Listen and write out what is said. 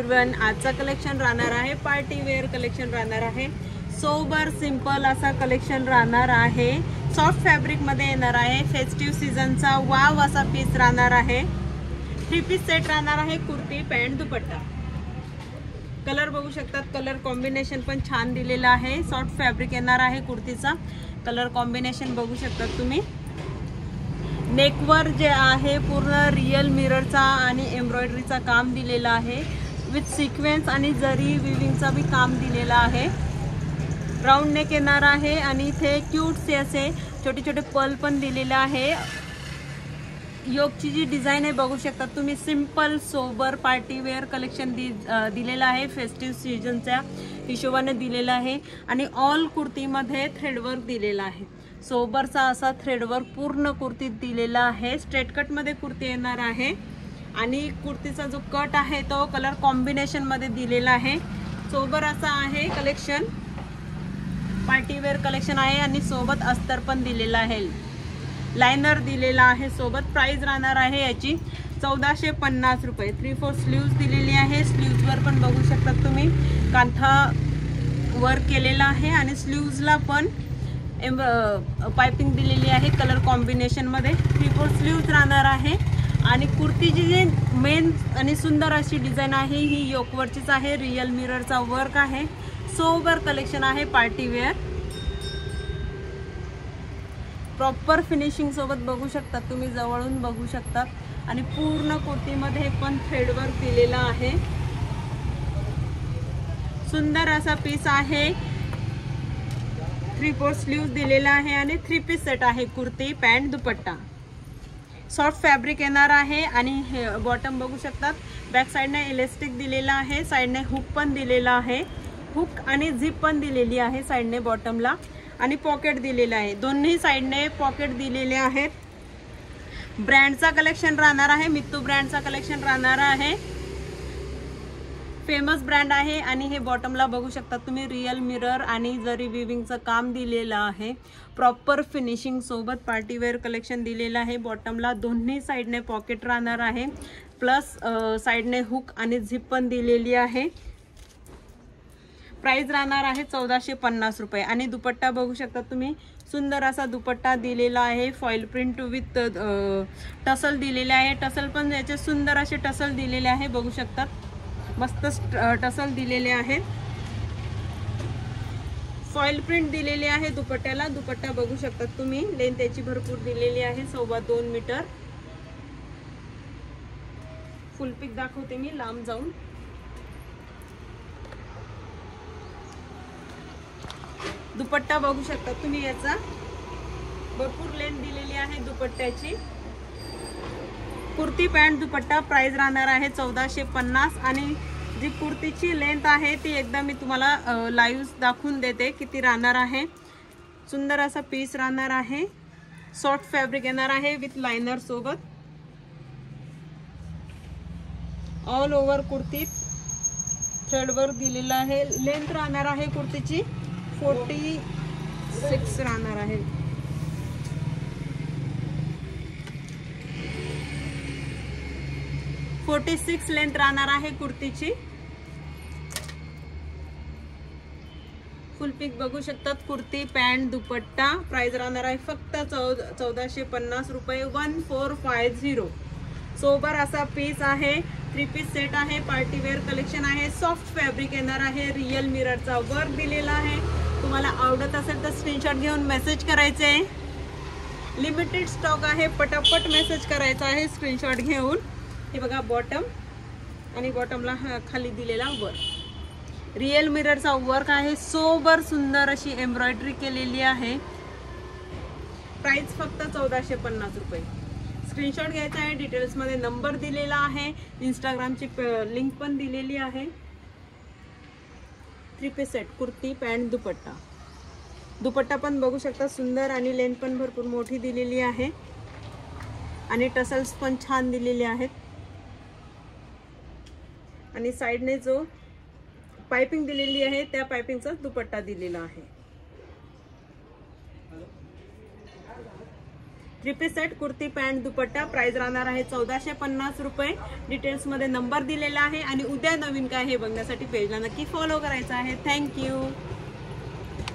Everyone, आजचा collection राहणार आहे पार्टी वेअर कलेक्शन राहणार आहे। सोबर सिंपल असा कलेक्शन राहणार आहे। सॉफ्ट फॅब्रिक मध्ये येणार आहे। फेस्टिव्ह सीजनचा वाव असा पीस राहणार आहे। 3 पीस सेट राहणार आहे। कुर्ती पॅन्ट दुपट्टा। कलर बघू शकतात, कलर कॉम्बिनेशन पण छान दिलेला आहे। सॉफ्ट फॅब्रिक येणार आहे। कुर्तीचा कलर कॉम्बिनेशन बघू शकतात तुम्ही। नेकवर जे आहे पूर्ण रियल मिररचा आणि एम्ब्रॉयडरीचा काम दिलेला आहे। विथ सिक्वेन्स आणि जरी विविंगचा भी काम दिलेला आहे। राउंड नेक येणार आहे आणि इथे क्यूट से असे छोटे छोटे पर्ल पण दिलेले आहे। योगची जी डिझाइन आहे बघू शकता तुम्ही। Simple sober party wear collection दिलेला आहे। फेस्टिव्ह सीजनच्या हिशोबाने दिलेला आहे आणि ऑल कुर्तीमध्ये थ्रेडवर्क दिलेला आहे। सोबरचा असा थ्रेडवर्क पूर्ण कुर्तीत दिलेला आहे। स्ट्रेट कट मध्ये कुर्ती येणार आहे आणि कुर्तीचा जो कट आहे तो कलर कॉम्बिनेशन मध्ये दिलेला आहे। सोबर असा आहे कलेक्शन, पार्टी वेअर कलेक्शन आहे आणि सोबत अस्तर पण दिलेला आहे। लाइनर दिलेला आहे सोबत। प्राइस राहणार आहे याची 1450 रुपये। 3/4 स्लीव्स दिलेली आहे। स्लीव्स वर पण बघू शकता तुम्ही कांथा वर्क केलेला आहे आणि स्लीव्सला पण पाइपिंग दिलेली आहे कलर कॉम्बिनेशन मध्ये। 3/4 स्लीव्स राहणार आहे आणि कुर्तीची जी मेन आणि सुंदर अशी डिझाइन आहे ही योकवरचीच आहे। रियल मिररचा वर्क आहे। सोबर कलेक्शन आहे पार्टी वेअर। प्रॉपर फिनिशिंग सोबत बघू शकता तुम्ही, जवळून बघू शकता आणि पूर्ण कुर्तीमध्ये पण थ्रेडवर्क दिलेला आहे। सुंदर असा पीस आहे। 3/4 स्लीव्स दिलेला आहे आणि 3 पीस सेट आहे। कुर्ती पॅन्ट दुपट्टा। सॉफ्ट फॅब्रिक येणार आहे आणि हे बॉटम बघू शकतात। बॅक साइडने इलास्टिक दिलेला आहे, साइडने हुक पण दिलेला आहे। हुक आणि झिप पण दिलेली आहे साइडने बॉटमला आणि पॉकेट दिलेला आहे। दोन्ही साइडने पॉकेट दिलेले आहेत। ब्रँडचा कलेक्शन राहणार आहे। मित्तू ब्रँडचा कलेक्शन राहणार आहे। फेमस ब्रँड आहे आणि हे बॉटमला बघू शकता तुम्ही रियल मिरर आणि जरी विविंगचं काम दिलेलं आहे। प्रॉपर फिनिशिंग सोबत पार्टी वेअर कलेक्शन दिलेलं आहे। बॉटमला दोन्ही साइडने पॉकेट राहणार आहे, प्लस साइडने हुक आणि झिप पण दिलेली आहे। प्राइस राहणार आहे 1450 रुपये आणि दुपट्टा बघू शकता तुम्ही। सुंदर असा दुपट्टा दिलेला आहे। फॉइल प्रिंट विथ टसल दिलेले आहे। टसल पण याचे सुंदर असे टसल दिलेले आहे बघू शकतात। मस्त टसल दिलेले आहेत। फॉइल प्रिंट दिलेली आहे दुपट्ट्याला। दुपट्टा बघू शकता तुम्ही। लेंथ याची भरपूर दिलेली आहे, 2.25 मीटर। फुल पिक दाखवते मी लांब जाऊन। दुपट्टा बघू शकता तुम्ही, याचा भरपूर लेंथ दिलेली आहे दुपट्ट्याची। कुर्ती पॅन्ट दुपट्टा। प्राइस राहणार आहे 1450 आणि जी कुर्तीची लेंथ आहे ती एकदा मी तुम्हाला लाईव्ह दाखवून देते किती राहणार आहे। सुंदर असा पीस राहणार आहे। सॉफ्ट फॅब्रिक येणार आहे विथ लाइनर सोबत। ऑल ओव्हर कुर्तीत थ्रेडवर्क दिलेला आहे। लेंथ राहणार आहे कुर्तीची 46 राहणार आहे। लेंथ राहणार आहे कुर्तीची। फुल पिक बघू शकतात। कुर्ती पॅन्ट दुपट्टा। प्राइस राहणार आहे फक्त 1450 रुपये। 1450। सोबर असा पीस आहे। 3 पीस सेट आहे। पार्टी वेअर कलेक्शन आहे। सॉफ्ट फॅब्रिक येणार आहे। रियल मिररचा वर्क दिलेला आहे। तुम्हाला आवडत असेल तर स्क्रीनशॉट घेऊन मेसेज करायचे आहे। लिमिटेड स्टॉक आहे, पटापट मेसेज करायचा आहे स्क्रीनशॉट घेऊन। हे बघा बॉटम आणि बॉटमला खाली दिलेला वर्क रियल मिररचा वर्क आहे। सोबर सुंदर अशी एम्ब्रॉयडरी केलेली आहे। प्राइस फक्त 1450 रुपये। स्क्रीनशॉट घ्यायचा आहे। डिटेल्स मध्ये नंबर दिलेला आहे, इंस्टाग्रामची लिंक पण दिलेली आहे। 3 पीस सेट कुर्ती पॅन्ट दुपट्टा। दुपट्टा पण बघू शकता सुंदर आणि लेंथ पण भरपूर मोठी दिलेली आहे आणि टसल्स पण छान दिलेले आहेत आणि साइडने जो पाइपिंग दिलेली आहे त्या पाइपिंगचा दुपट्टा दिलेला आहे। 3 पीस सेट, कुर्ती, पॅन्ट, दुपट्टा. प्राइस राहणार आहे 1450 रुपये. डिटेल्स मध्ये नंबर दिलेला आहे. आणि उद्या नवीन काय हे बघण्यासाठी पेजला नक्की फॉलो करायचं आहे. थँक्यू.